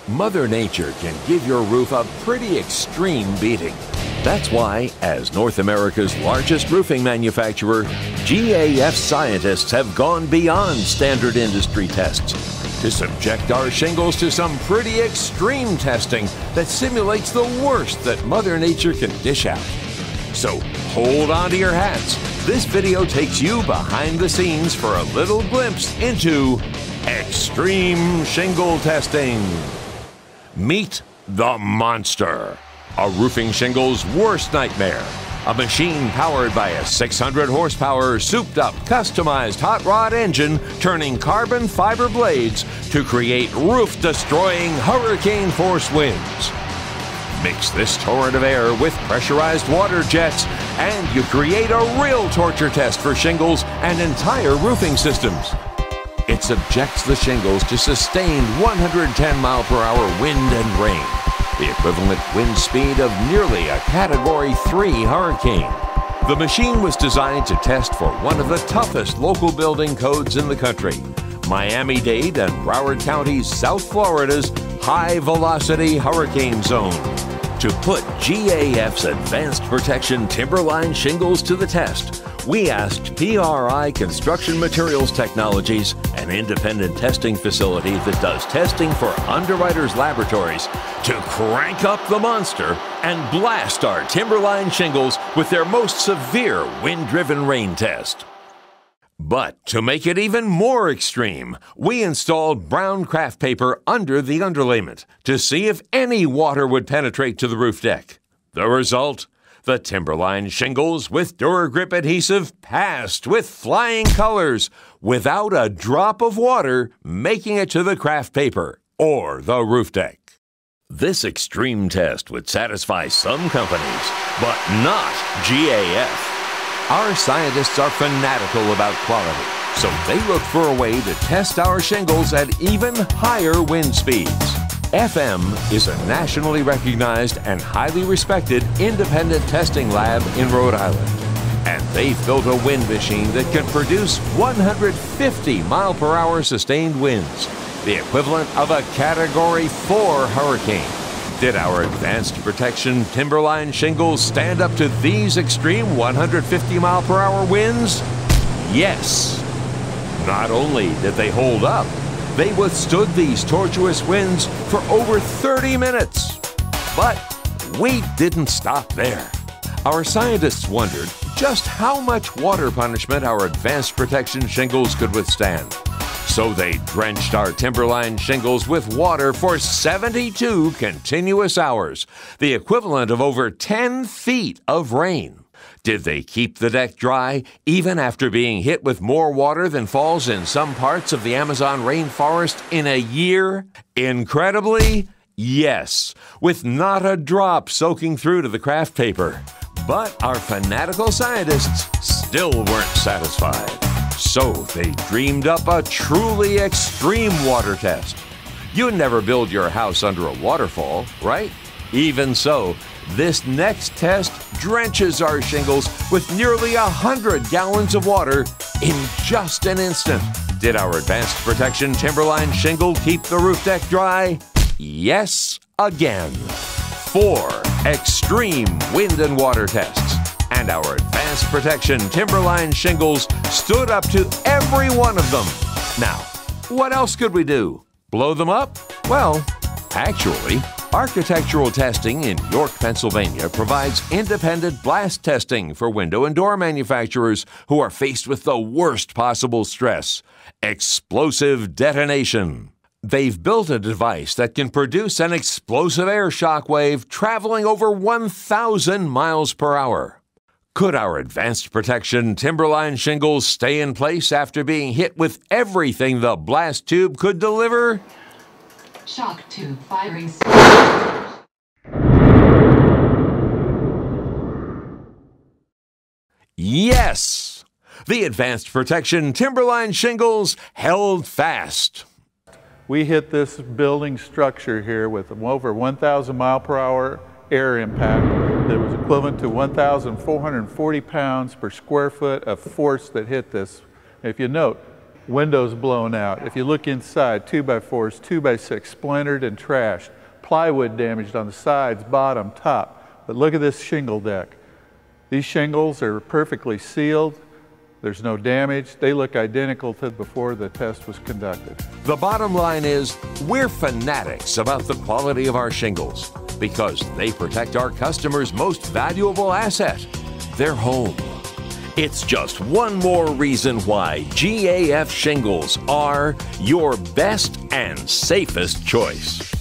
Mother Nature can give your roof a pretty extreme beating. That's why, as North America's largest roofing manufacturer, GAF scientists have gone beyond standard industry tests to subject our shingles to some pretty extreme testing that simulates the worst that Mother Nature can dish out. So hold on to your hats. This video takes you behind the scenes for a little glimpse into extreme shingle testing. Meet the monster, a roofing shingle's worst nightmare. A machine powered by a 600 horsepower, souped-up, customized hot rod engine turning carbon fiber blades to create roof-destroying hurricane-force winds. Mix this torrent of air with pressurized water jets, and you create a real torture test for shingles and entire roofing systems. It subjects the shingles to sustained 110 mile per hour wind and rain, the equivalent wind speed of nearly a Category 3 hurricane. The machine was designed to test for one of the toughest local building codes in the country, Miami-Dade and Broward County's South Florida's high-velocity hurricane zone. To put GAF's Advanced Protection Timberline shingles to the test, we asked PRI Construction Materials Technologies, an independent testing facility that does testing for Underwriters Laboratories, to crank up the monster and blast our Timberline shingles with their most severe wind-driven rain test. But to make it even more extreme, we installed brown craft paper under the underlayment to see if any water would penetrate to the roof deck. The result? The Timberline shingles with DuraGrip adhesive passed with flying colors without a drop of water making it to the craft paper or the roof deck. This extreme test would satisfy some companies, but not GAF. Our scientists are fanatical about quality, so they look for a way to test our shingles at even higher wind speeds. FM is a nationally recognized and highly respected independent testing lab in Rhode Island. And they've built a wind machine that can produce 150 mile per hour sustained winds, the equivalent of a Category 4 hurricane. Did our Advanced Protection Timberline shingles stand up to these extreme 150 mile per hour winds? Yes. Not only did they hold up, they withstood these tortuous winds for over 30 minutes. But we didn't stop there. Our scientists wondered just how much water punishment our Advanced Protection shingles could withstand. So they drenched our Timberline shingles with water for 72 continuous hours, the equivalent of over 10 feet of rain. Did they keep the deck dry even after being hit with more water than falls in some parts of the Amazon rainforest in a year? Incredibly, yes, with not a drop soaking through to the craft paper. But our fanatical scientists still weren't satisfied. So they dreamed up a truly extreme water test. You never build your house under a waterfall, right? Even so, this next test drenches our shingles with nearly 100 gallons of water in just an instant. Did our Advanced Protection Timberline shingle keep the roof deck dry? Yes, again. 4 extreme wind and water tests. And our Advanced Protection Timberline shingles stood up to every one of them. Now, what else could we do? Blow them up? Well, actually, Architectural Testing in York, Pennsylvania provides independent blast testing for window and door manufacturers who are faced with the worst possible stress: explosive detonation. They've built a device that can produce an explosive air shock wave traveling over 1,000 miles per hour. Could our Advanced Protection Timberline shingles stay in place after being hit with everything the blast tube could deliver? Shock tube firing. Yes! The Advanced Protection Timberline shingles held fast. We hit this building structure here with over 1,000 mile per hour air impact that was equivalent to 1,440 pounds per square foot of force that hit this. If you note, windows blown out. If you look inside, 2x4s, 2x6, splintered and trashed, plywood damaged on the sides, bottom, top. But look at this shingle deck. These shingles are perfectly sealed. There's no damage. They look identical to before the test was conducted. The bottom line is, we're fanatics about the quality of our shingles because they protect our customers' most valuable asset, their home. It's just one more reason why GAF shingles are your best and safest choice.